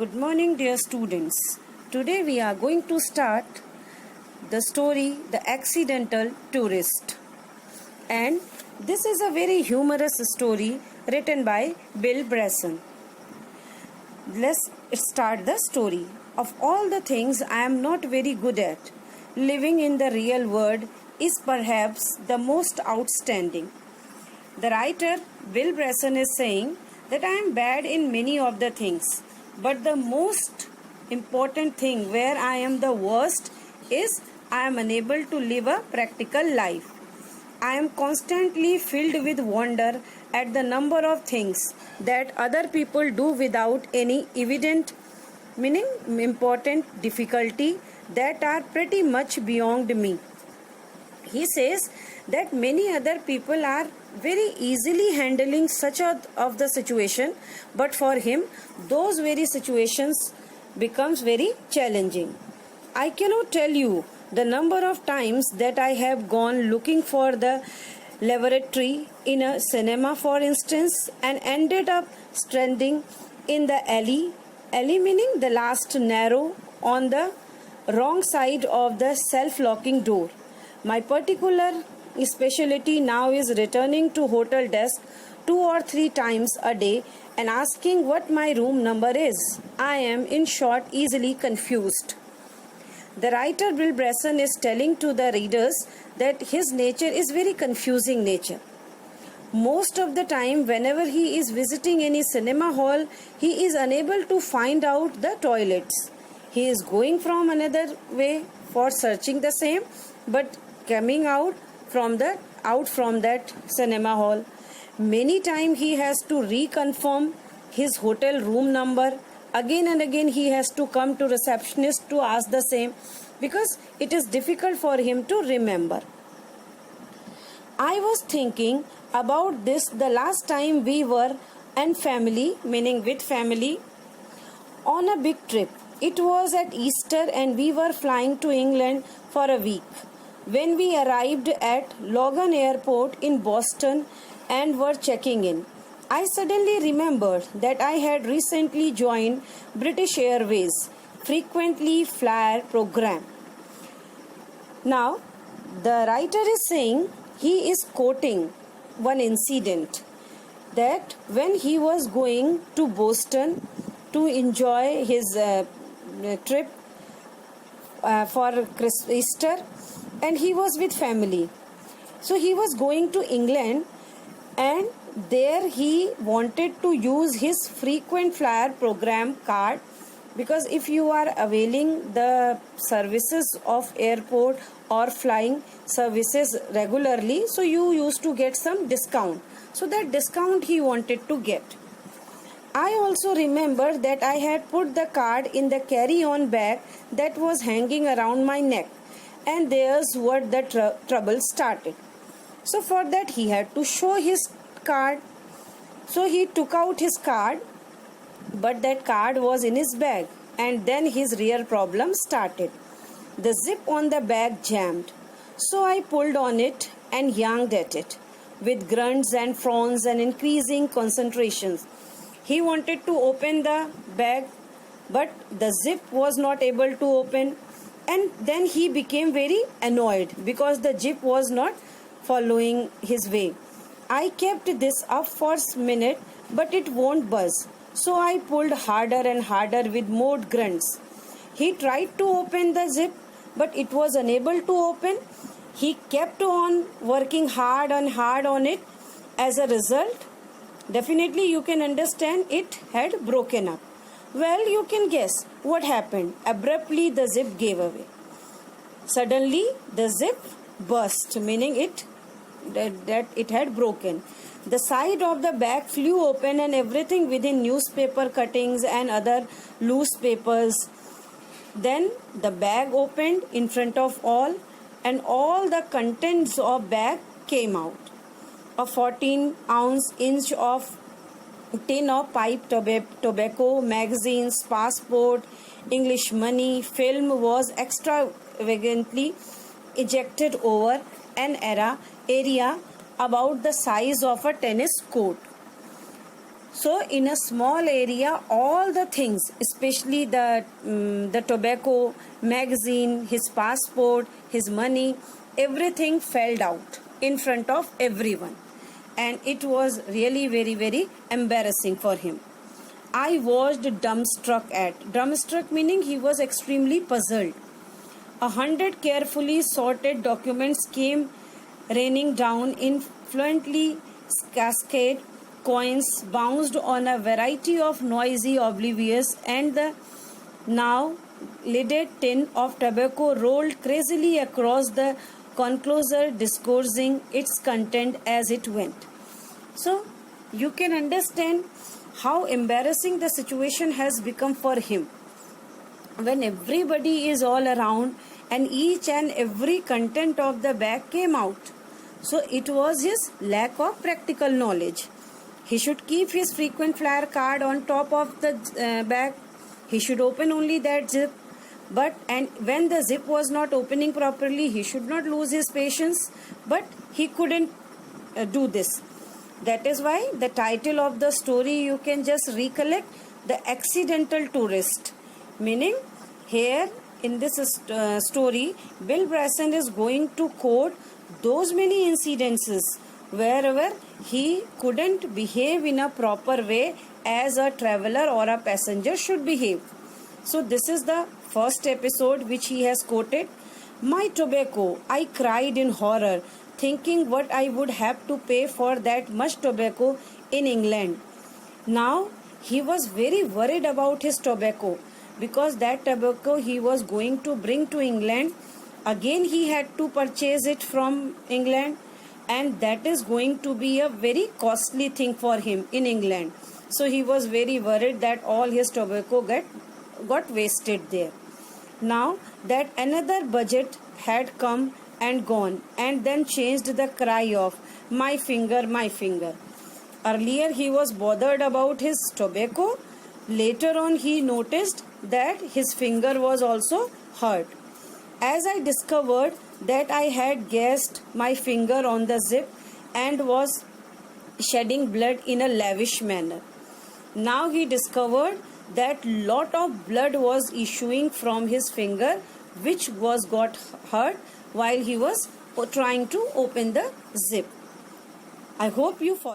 Good morning, dear students. Today we are going to start the story The Accidental Tourist. And this is a very humorous story written by Bill Bresson. Let's start the story. Of all the things I am not very good at, living in the real world is perhaps the most outstanding. The writer Bill Bresson is saying that I am bad in many of the things, but the most important thing where I am the worst is I am unable to live a practical life. I am constantly filled with wonder at the number of things that other people do without any evident, meaning important difficulty that are pretty much beyond me. He says that many other people are very easily handling such of the situation, but for him those very situations becomes very challenging. I cannot tell you the number of times that I have gone looking for the lavatory in a cinema, for instance, and ended up stranding in the alley meaning the last narrow on the wrong side of the self-locking door. My particular specialty now is returning to hotel desk 2 or 3 times a day and asking what my room number is. I am, in short, easily confused. The writer Bill Bresson is telling to the readers that his nature is very confusing nature. Most of the time, whenever he is visiting any cinema hall, he is unable to find out the toilets. He is going from another way for searching the same, but coming out from that cinema hall. Many times he has to reconfirm his hotel room number. Again and again he has to come to receptionist to ask the same because it is difficult for him to remember. I was thinking about this the last time we were and family, meaning with family, on a big trip. It was at Easter and we were flying to England for a week. When we arrived at Logan Airport in Boston and were checking in, I suddenly remembered that I had recently joined British Airways frequently flyer program. Now, the writer is saying he is quoting one incident that when he was going to Boston to enjoy his trip for Easter, and he was with family. So he was going to England and there he wanted to use his frequent flyer program card, because if you are availing the services of airport or flying services regularly, so you used to get some discount. So that discount he wanted to get. I also remember that I had put the card in the carry-on bag that was hanging around my neck. And there's where the trouble started. So for that he had to show his card. So he took out his card, but that card was in his bag, and then his real problem started. The zip on the bag jammed. So I pulled on it and yanked at it with grunts and frowns and increasing concentrations. He wanted to open the bag, but the zip was not able to open. And then he became very annoyed because the zip was not following his way. I kept this up for a minute, but it won't buzz. So I pulled harder and harder with more grunts. He tried to open the zip, but it was unable to open. He kept on working hard on it. As a result, definitely you can understand it had broken up. Well, you can guess what happened. Abruptly, the zip gave away. Suddenly, the zip burst, meaning that it had broken. The side of the bag flew open and everything within newspaper cuttings and other loose papers. Then the bag opened in front of all, and all the contents of bag came out. A 14-ounce inch of tin of pipe tobacco, magazines, passport, English money, film was extravagantly ejected over an area about the size of a tennis court. So in a small area, all the things, especially the tobacco, magazine, his passport, his money, everything fell out in front of everyone, and it was really very very embarrassing for him. I watched dumbstruck meaning he was extremely puzzled. 100 carefully sorted documents came raining down in fluently cascade. Coins bounced on a variety of noisy oblivious, and the now lidded tin of tobacco rolled crazily across the conclosure, discoursing its content as it went. So you can understand how embarrassing the situation has become for him when everybody is all around and each and every content of the bag came out. So it was his lack of practical knowledge. He should keep his frequent flyer card on top of the bag. He should open only that zip. And when the zip was not opening properly, he should not lose his patience. But he couldn't do this. That is why the title of the story you can just recollect, The Accidental Tourist. Meaning here in this story, Bill Bryson is going to quote those many incidences wherever he couldn't behave in a proper way as a traveler or a passenger should behave. So this is the first episode which he has quoted. My tobacco, I cried in horror, thinking what I would have to pay for that much tobacco in England. Now he was very worried about his tobacco, because that tobacco he was going to bring to England. Again he had to purchase it from England, and that is going to be a very costly thing for him in England. So he was very worried that all his tobacco got wasted there. Now that another budget had come and gone, and then changed the cry of my finger, my finger. Earlier he was bothered about his tobacco. Later on he noticed that his finger was also hurt. As I discovered that I had gassed my finger on the zip and was shedding blood in a lavish manner. Now he discovered that lot of blood was issuing from his finger, which was got hurt while he was trying to open the zip. I hope you follow.